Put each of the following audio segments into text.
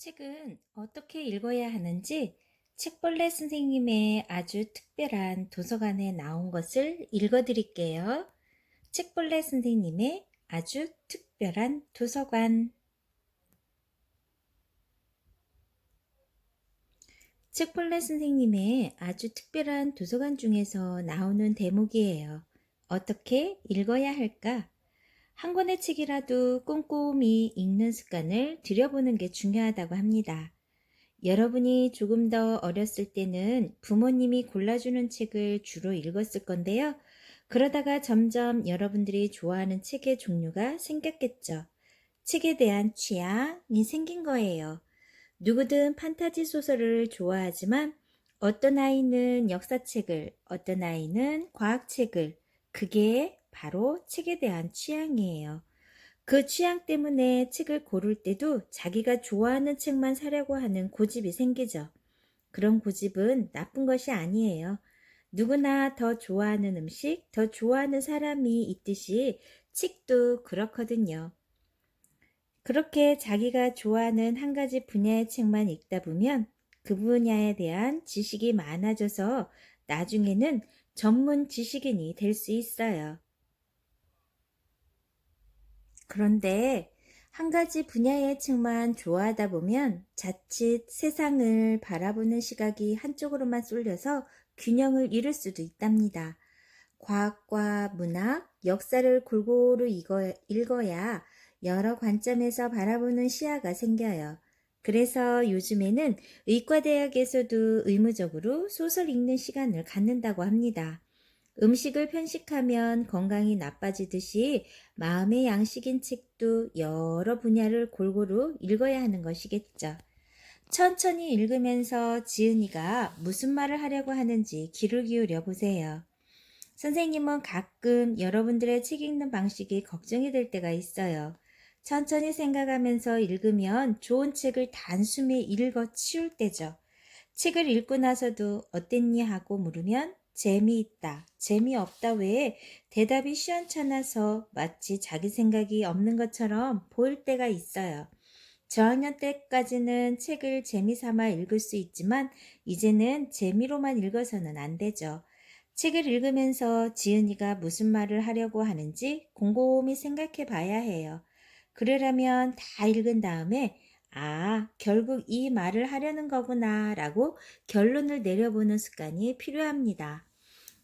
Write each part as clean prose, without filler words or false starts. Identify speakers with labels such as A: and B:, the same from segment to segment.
A: 책은 어떻게 읽어야 하는지 책벌레 선생님의 아주 특별한 도서관에 나온 것을 읽어드릴게요. 책벌레 선생님의 아주 특별한 도서관. 책벌레 선생님의 아주 특별한 도서관 중에서 나오는 대목이에요. 어떻게 읽어야 할까? 한 권의 책이라도 꼼꼼히 읽는 습관을 들여보는 게 중요하다고 합니다. 여러분이 조금 더 어렸을 때는 부모님이 골라주는 책을 주로 읽었을 건데요. 그러다가 점점 여러분들이 좋아하는 책의 종류가 생겼겠죠. 책에 대한 취향이 생긴 거예요. 누구든 판타지 소설을 좋아하지만 어떤 아이는 역사책을, 어떤 아이는 과학책을, 그게 바로 책에 대한 취향이에요. 그 취향 때문에 책을 고를 때도 자기가 좋아하는 책만 사려고 하는 고집이 생기죠. 그런 고집은 나쁜 것이 아니에요. 누구나 더 좋아하는 음식, 더 좋아하는 사람이 있듯이 책도 그렇거든요. 그렇게 자기가 좋아하는 한 가지 분야의 책만 읽다 보면 그 분야에 대한 지식이 많아져서 나중에는 전문 지식인이 될 수 있어요. 그런데 한 가지 분야의 책만 좋아하다 보면 자칫 세상을 바라보는 시각이 한쪽으로만 쏠려서 균형을 잃을 수도 있답니다. 과학과 문학, 역사를 골고루 읽어야 여러 관점에서 바라보는 시야가 생겨요. 그래서 요즘에는 의과대학에서도 의무적으로 소설 읽는 시간을 갖는다고 합니다. 음식을 편식하면 건강이 나빠지듯이 마음의 양식인 책도 여러 분야를 골고루 읽어야 하는 것이겠죠. 천천히 읽으면서 지은이가 무슨 말을 하려고 하는지 귀를 기울여 보세요. 선생님은 가끔 여러분들의 책 읽는 방식이 걱정이 될 때가 있어요. 천천히 생각하면서 읽으면 좋은 책을 단숨에 읽어 치울 때죠. 책을 읽고 나서도 어땠니 하고 물으면 재미있다, 재미없다 외에 대답이 시원찮아서 마치 자기 생각이 없는 것처럼 보일 때가 있어요. 저학년 때까지는 책을 재미삼아 읽을 수 있지만 이제는 재미로만 읽어서는 안 되죠. 책을 읽으면서 지은이가 무슨 말을 하려고 하는지 곰곰이 생각해 봐야 해요. 그러려면 다 읽은 다음에 결국 이 말을 하려는 거구나 라고 결론을 내려보는 습관이 필요합니다.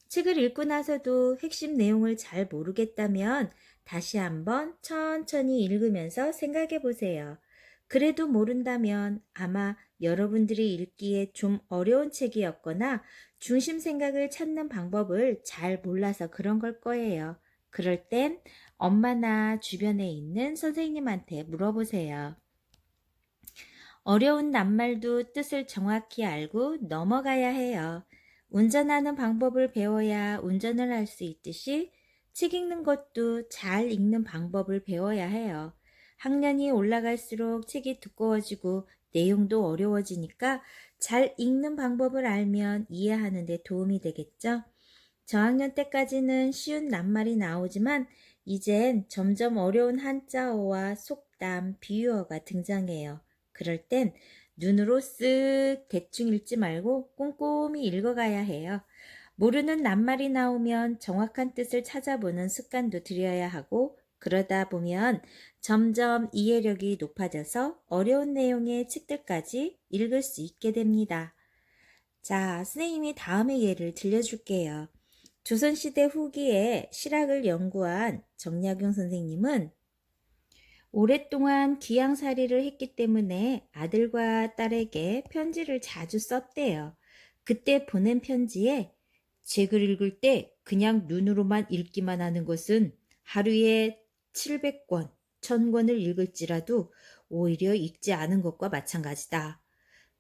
A: 책을 읽고 나서도 핵심 내용을 잘 모르겠다면 다시 한번 천천히 읽으면서 생각해 보세요. 그래도 모른다면 아마 여러분들이 읽기에 좀 어려운 책이었거나 중심 생각을 찾는 방법을 잘 몰라서 그런 걸 거예요. 그럴 땐 엄마나 주변에 있는 선생님한테 물어보세요. 어려운 낱말도 뜻을 정확히 알고 넘어가야 해요. 운전하는 방법을 배워야 운전을 할 수 있듯이 책 읽는 것도 잘 읽는 방법을 배워야 해요. 학년이 올라갈수록 책이 두꺼워지고 내용도 어려워지니까 잘 읽는 방법을 알면 이해하는 데 도움이 되겠죠? 저학년 때까지는 쉬운 낱말이 나오지만 이젠 점점 어려운 한자어와 속담, 비유어가 등장해요. 그럴 땐 눈으로 쓱 대충 읽지 말고 꼼꼼히 읽어가야 해요. 모르는 낱말이 나오면 정확한 뜻을 찾아보는 습관도 들여야 하고 그러다 보면 점점 이해력이 높아져서 어려운 내용의 책들까지 읽을 수 있게 됩니다. 자, 선생님이 다음의 예를 들려줄게요. 조선시대 후기에 실학을 연구한 정약용 선생님은 오랫동안 귀양살이를 했기 때문에 아들과 딸에게 편지를 자주 썼대요. 그때 보낸 편지에 책을 읽을 때 그냥 눈으로만 읽기만 하는 것은 하루에 700권, 1000권을 읽을지라도 오히려 읽지 않은 것과 마찬가지다.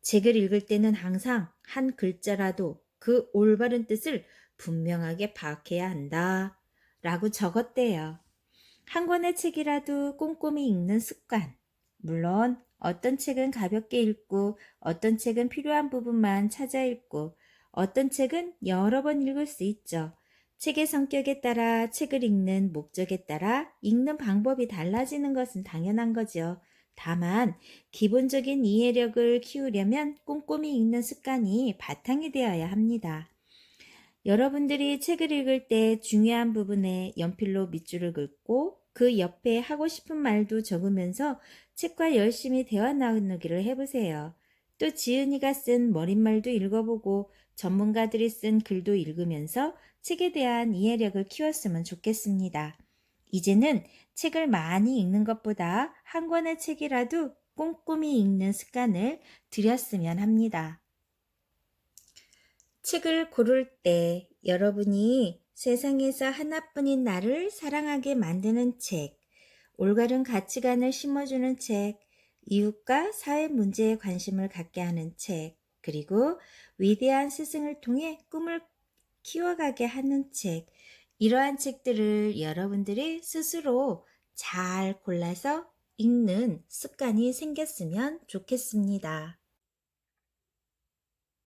A: 책을 읽을 때는 항상 한 글자라도 그 올바른 뜻을 분명하게 파악해야 한다. 라고 적었대요. 한 권의 책이라도 꼼꼼히 읽는 습관. 물론 어떤 책은 가볍게 읽고 어떤 책은 필요한 부분만 찾아 읽고 어떤 책은 여러 번 읽을 수 있죠. 책의 성격에 따라 책을 읽는 목적에 따라 읽는 방법이 달라지는 것은 당연한 거죠. 다만 기본적인 이해력을 키우려면 꼼꼼히 읽는 습관이 바탕이 되어야 합니다. 여러분들이 책을 읽을 때 중요한 부분에 연필로 밑줄을 긋고 그 옆에 하고 싶은 말도 적으면서 책과 열심히 대화 나누기를 해보세요. 또 지은이가 쓴 머릿말도 읽어보고 전문가들이 쓴 글도 읽으면서 책에 대한 이해력을 키웠으면 좋겠습니다. 이제는 책을 많이 읽는 것보다 한 권의 책이라도 꼼꼼히 읽는 습관을 들였으면 합니다. 책을 고를 때 여러분이 세상에서 하나뿐인 나를 사랑하게 만드는 책, 올바른 가치관을 심어주는 책, 이웃과 사회 문제에 관심을 갖게 하는 책, 그리고 위대한 스승을 통해 꿈을 키워가게 하는 책, 이러한 책들을 여러분들이 스스로 잘 골라서 읽는 습관이 생겼으면 좋겠습니다.